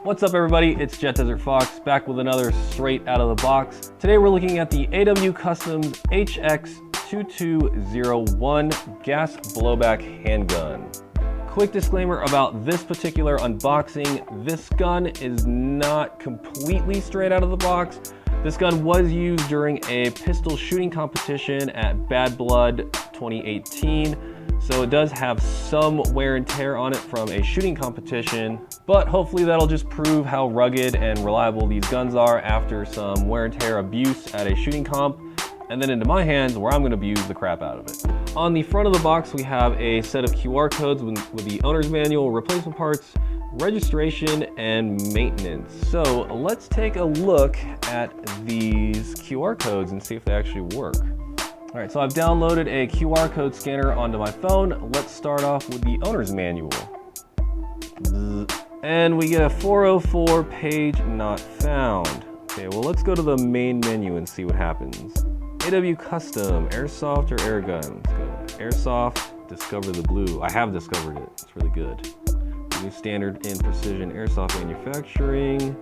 What's up everybody, it's DesertFox back with another straight out of the box. Today we're looking at the AW Customs HX2201 gas blowback handgun. Quick disclaimer about this particular unboxing, this gun is not completely straight out of the box. This gun was used during a pistol shooting competition at Bad Blood 2018. So it does have some wear and tear on it from a shooting competition, but hopefully that'll just prove how rugged and reliable these guns are after some wear and tear abuse at a shooting comp, and then into my hands where I'm going to abuse the crap out of it. On the front of the box we have a set of QR codes with the owner's manual, replacement parts, registration, and maintenance. So let's take a look at these QR codes and see if they actually work. All right, so I've downloaded a QR code scanner onto my phone. Let's start off with the owner's manual. And we get a 404 page not found. Okay, well let's go to the main menu and see what happens. AW Custom, Airsoft or Airgun? Let's go. Airsoft, discover the blue. I have discovered it, it's really good. New standard in precision airsoft manufacturing.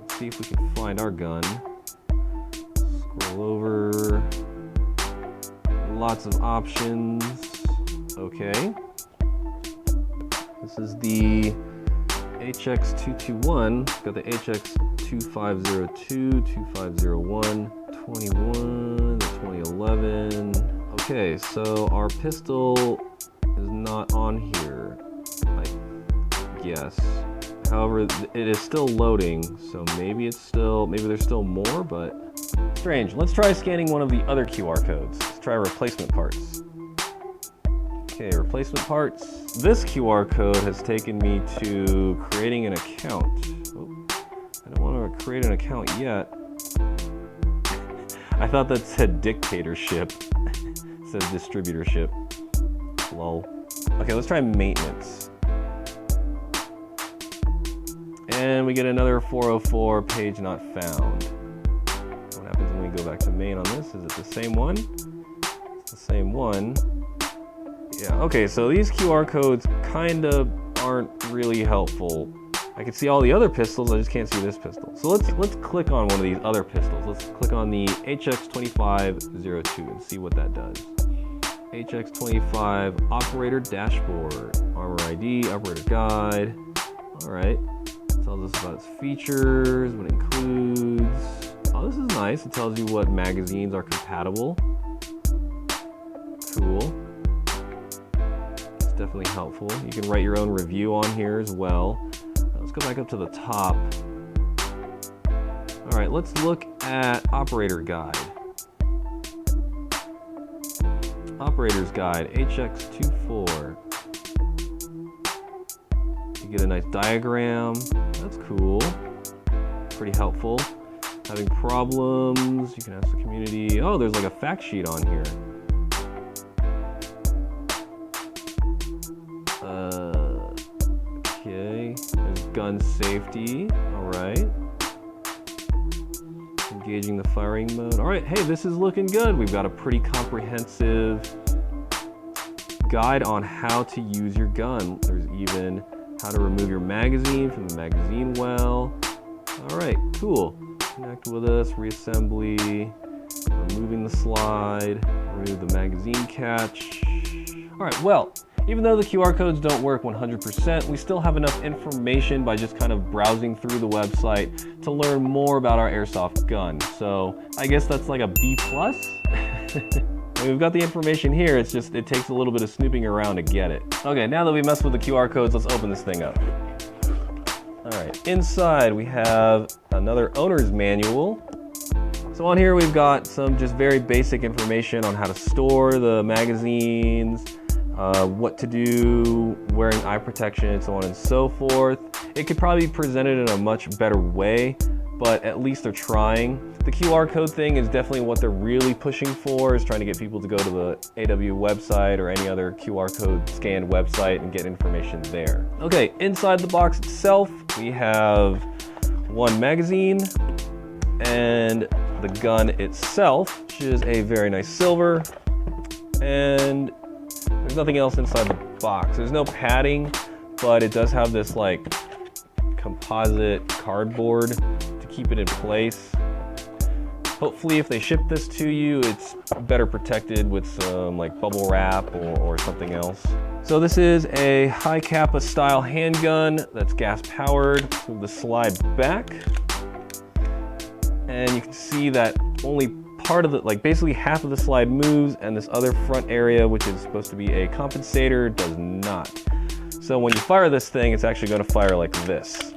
Let's see if we can find our gun. Scroll over. Lots of options. Okay. This is the HX221. Got the HX2502, 2501, 21, 2011. Okay, so our pistol is not on here, I guess. However, it is still loading, so maybe there's still more, but strange. Let's try scanning one of the other QR codes. Let's try replacement parts. Okay, replacement parts. This QR code has taken me to creating an account. Oh, I don't want to create an account yet. I thought that said dictatorship. It says distributorship. Lol. Okay, let's try maintenance. And we get another 404 page not found. What happens when we go back to main on this? Is it the same one? It's the same one. Yeah, okay, so these QR codes kind of aren't really helpful. I can see all the other pistols, I just can't see this pistol. So let's click on one of these other pistols. Let's click on the HX2502 and see what that does. HX25 operator dashboard, armor ID, operator guide. All right, tells us about its features, what it includes. Oh, this is nice. It tells you what magazines are compatible. Cool. It's definitely helpful. You can write your own review on here as well. Let's go back up to the top. All right, let's look at operator guide. Operator's guide, HX24. You get a nice diagram. That's cool. Pretty helpful. Having problems, you can ask the community. Oh, there's like a fact sheet on here. Okay, there's gun safety. All right. Engaging the firing mode. All right, hey, this is looking good. We've got a pretty comprehensive guide on how to use your gun. There's even how to remove your magazine from the magazine well. All right, cool. Connect with us, reassembly, removing the slide, remove the magazine catch. All right, well, even though the QR codes don't work 100%, we still have enough information by just kind of browsing through the website to learn more about our airsoft gun. So I guess that's like a B+. We've got the information here, it takes a little bit of snooping around to get it. Okay, now that we messed with the QR codes, let's open this thing up. All right, inside we have another owner's manual. So on here we've got some just very basic information on how to store the magazines, what to do, wearing eye protection, and so on and so forth. It could probably be presented in a much better way, but at least they're trying. The QR code thing is definitely what they're really pushing for, is trying to get people to go to the AW website or any other QR code scanned website and get information there. Okay, inside the box itself, we have one magazine and the gun itself, which is a very nice silver, and there's nothing else inside the box. There's no padding, but it does have this like composite cardboard to keep it in place. Hopefully if they ship this to you, it's better protected with some like bubble wrap or something else. So this is a high kappa style handgun that's gas powered. Move the slide back. And you can see that only part of it, like basically half of the slide moves, and this other front area, which is supposed to be a compensator, does not. So when you fire this thing, it's actually going to fire like this.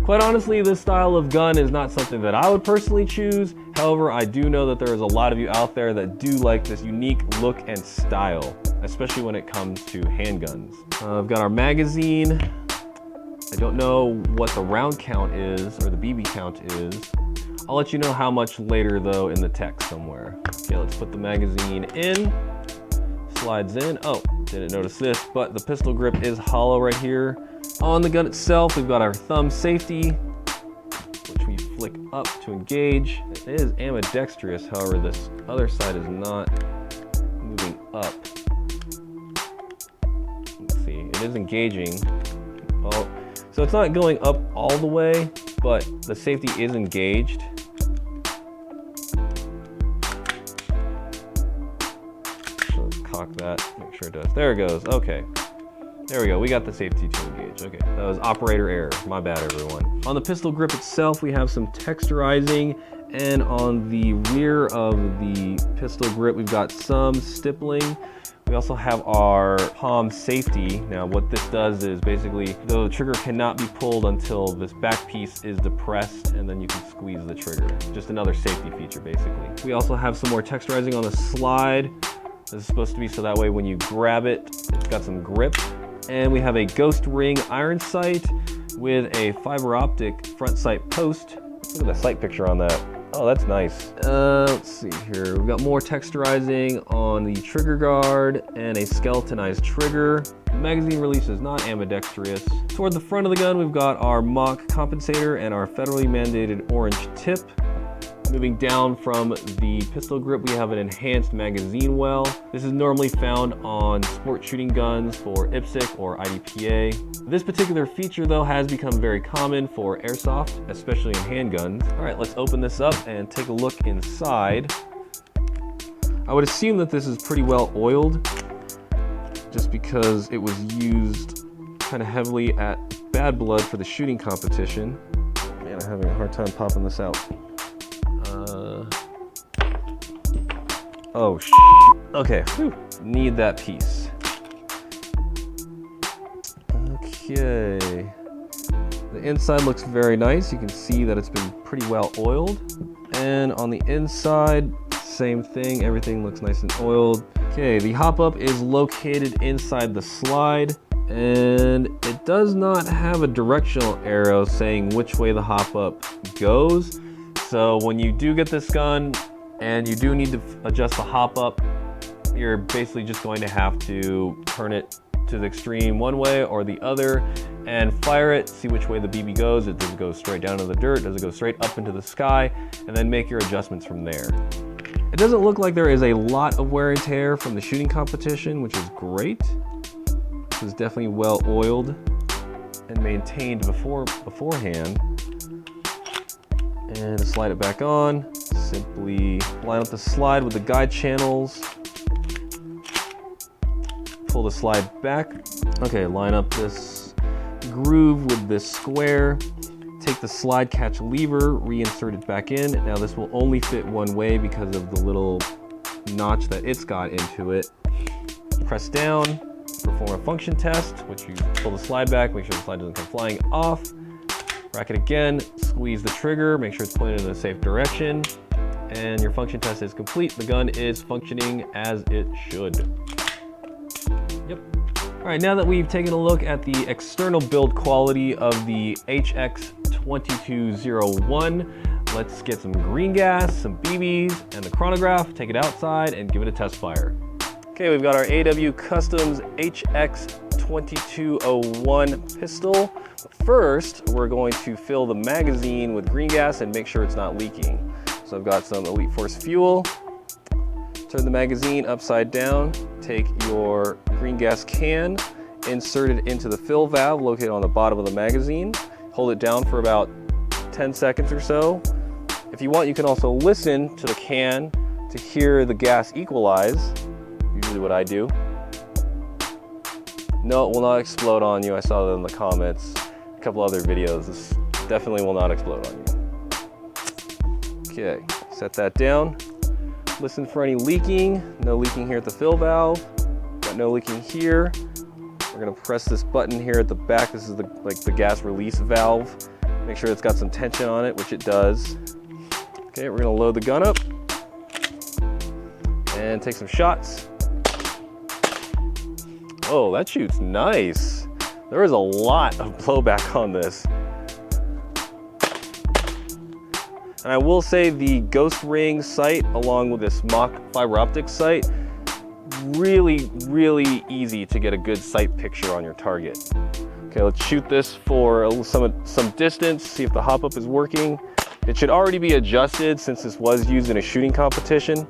Quite honestly, this style of gun is not something that I would personally choose. However, I do know that there is a lot of you out there that do like this unique look and style, especially when it comes to handguns. I've got our magazine. I don't know what the round count is or the BB count is. I'll let you know how much later though in the text somewhere. Okay, let's put the magazine in. Slides in. Oh, didn't notice this, but the pistol grip is hollow right here. On the gun itself, we've got our thumb safety, which we flick up to engage. It is ambidextrous, however, this other side is not moving up. Let's see, it is engaging. Oh, so it's not going up all the way, but the safety is engaged. So let's cock that, make sure it does. There it goes, okay. There we go, we got the safety to engage. Okay, that was operator error. My bad, everyone. On the pistol grip itself, we have some texturizing, and on the rear of the pistol grip, we've got some stippling. We also have our palm safety. Now, what this does is basically the trigger cannot be pulled until this back piece is depressed, and then you can squeeze the trigger. Just another safety feature, basically. We also have some more texturizing on the slide. This is supposed to be so that way when you grab it, it's got some grip. And we have a ghost ring iron sight with a fiber optic front sight post. Look at the sight picture on that. Oh, that's nice. Let's see here. We've got more texturizing on the trigger guard and a skeletonized trigger. The magazine release is not ambidextrous. Toward the front of the gun, we've got our mock compensator and our federally mandated orange tip. Moving down from the pistol grip, we have an enhanced magazine well. This is normally found on sport shooting guns for IPSC or IDPA. This particular feature though has become very common for airsoft, especially in handguns. All right, let's open this up and take a look inside. I would assume that this is pretty well oiled just because it was used kind of heavily at Bad Blood for the shooting competition. Man, I'm having a hard time popping this out. Oh, okay, whew. Need that piece. Okay, the inside looks very nice. You can see that it's been pretty well oiled. And on the inside, same thing, everything looks nice and oiled. Okay, the hop up is located inside the slide, and it does not have a directional arrow saying which way the hop up goes. So when you do get this gun and you do need to adjust the hop up, you're basically just going to have to turn it to the extreme one way or the other and fire it, see which way the BB goes. Does it go straight down to the dirt? Does it go straight up into the sky? And then make your adjustments from there. It doesn't look like there is a lot of wear and tear from the shooting competition, which is great. This is definitely well oiled and maintained beforehand. And to slide it back on, simply line up the slide with the guide channels. Pull the slide back. Okay, line up this groove with this square. Take the slide catch lever, reinsert it back in. Now this will only fit one way because of the little notch that it's got into it. Press down, perform a function test, which you pull the slide back, make sure the slide doesn't come flying off. Rack it again, squeeze the trigger, make sure it's pointed in a safe direction, and your function test is complete. The gun is functioning as it should. Yep. All right, now that we've taken a look at the external build quality of the HX2201, let's get some green gas, some BBs, and the chronograph, take it outside, and give it a test fire. Okay, we've got our AW Customs HX2201 pistol. First, we're going to fill the magazine with green gas and make sure it's not leaking. So I've got some Elite Force fuel. Turn the magazine upside down. Take your green gas can, insert it into the fill valve located on the bottom of the magazine. Hold it down for about 10 seconds or so. If you want, you can also listen to the can to hear the gas equalize, usually what I do. No, it will not explode on you. I saw that in the comments. A couple other videos. This definitely will not explode on you. Okay, set that down. Listen for any leaking. No leaking here at the fill valve. Got no leaking here. We're gonna press this button here at the back. This is the gas release valve. Make sure it's got some tension on it, which it does. Okay, we're gonna load the gun up and take some shots. Oh, that shoots nice. There is a lot of blowback on this. And I will say the Ghost Ring sight along with this mock fiber optic sight, really, really easy to get a good sight picture on your target. Okay, let's shoot this for some distance, see if the hop up is working. It should already be adjusted since this was used in a shooting competition.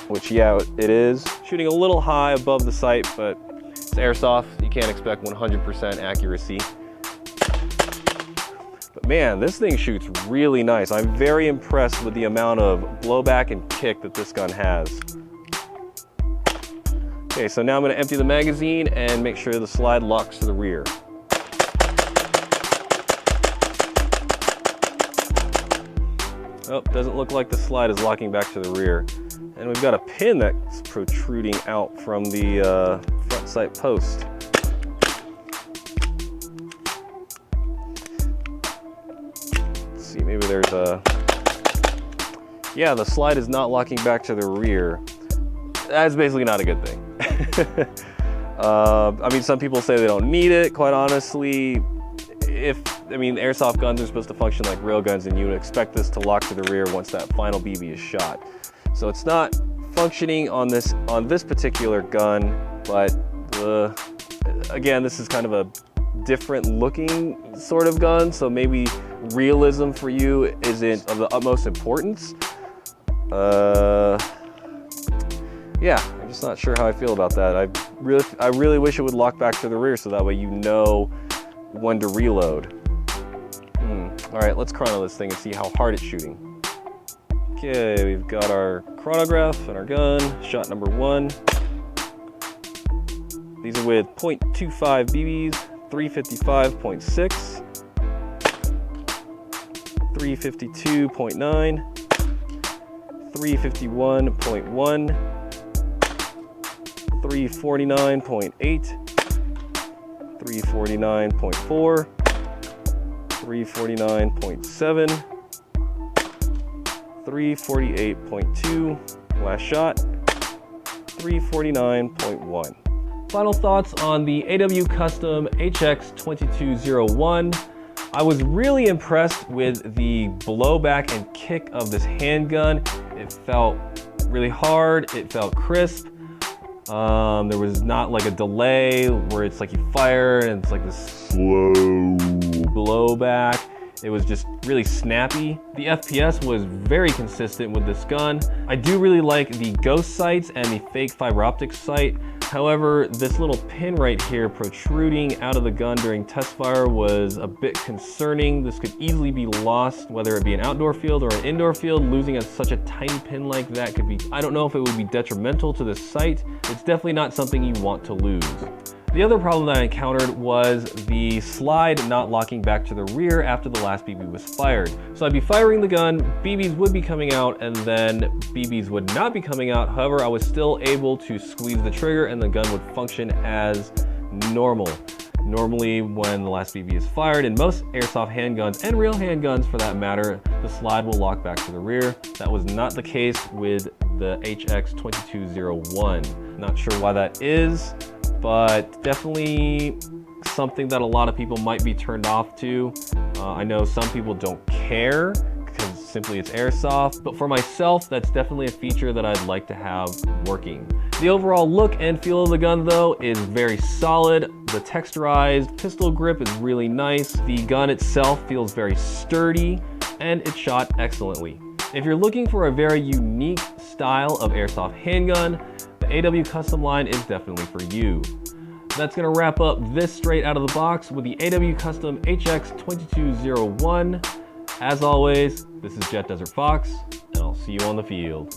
Which, yeah, it is. Shooting a little high above the sight, but it's airsoft. You can't expect 100% accuracy. But man, this thing shoots really nice. I'm very impressed with the amount of blowback and kick that this gun has. Okay, so now I'm gonna empty the magazine and make sure the slide locks to the rear. Oh, doesn't look like the slide is locking back to the rear. And we've got a pin that's protruding out from the front sight post. Let's see, maybe there's a... Yeah, the slide is not locking back to the rear. That's basically not a good thing. I mean, some people say they don't need it, quite honestly. Airsoft guns are supposed to function like real guns, and you would expect this to lock to the rear once that final BB is shot. So it's not functioning on this particular gun, but again, this is kind of a different looking sort of gun, so maybe realism for you isn't of the utmost importance. Yeah, I'm just not sure how I feel about that. I really wish it would lock back to the rear so that way you know when to reload. All right, let's chrono this thing and see how hard it's shooting. Okay, we've got our chronograph and our gun, shot number 1. These are with 0.25 BBs, 355.6, 352.9, 351.1, 349.8, 349.4, 349.7, 348.2, last shot, 349.1. Final thoughts on the AW Custom HX2201. I was really impressed with the blowback and kick of this handgun. It felt really hard, it felt crisp. There was not like a delay where it's like you fire and it's like this slow blowback. It was just really snappy. The FPS was very consistent with this gun. I do really like the ghost sights and the fake fiber optic sight. However, this little pin right here protruding out of the gun during test fire was a bit concerning. This could easily be lost, whether it be an outdoor field or an indoor field. Losing such a tiny pin like that could be, I don't know if it would be detrimental to the sight. It's definitely not something you want to lose. The other problem that I encountered was the slide not locking back to the rear after the last BB was fired. So I'd be firing the gun, BBs would be coming out, and then BBs would not be coming out. However, I was still able to squeeze the trigger and the gun would function as normal. Normally, when the last BB is fired, in most airsoft handguns, and real handguns for that matter, the slide will lock back to the rear. That was not the case with the HX2201. Not sure why that is, but definitely something that a lot of people might be turned off to. I know some people don't care because simply it's airsoft, but for myself, that's definitely a feature that I'd like to have working. The overall look and feel of the gun though is very solid. The texturized pistol grip is really nice. The gun itself feels very sturdy and it shot excellently. If you're looking for a very unique style of airsoft handgun, the AW Custom line is definitely for you. that's gonna wrap up this straight out of the box with the AW Custom HX2201. As always, this is Jet Desert Fox, and I'll see you on the field.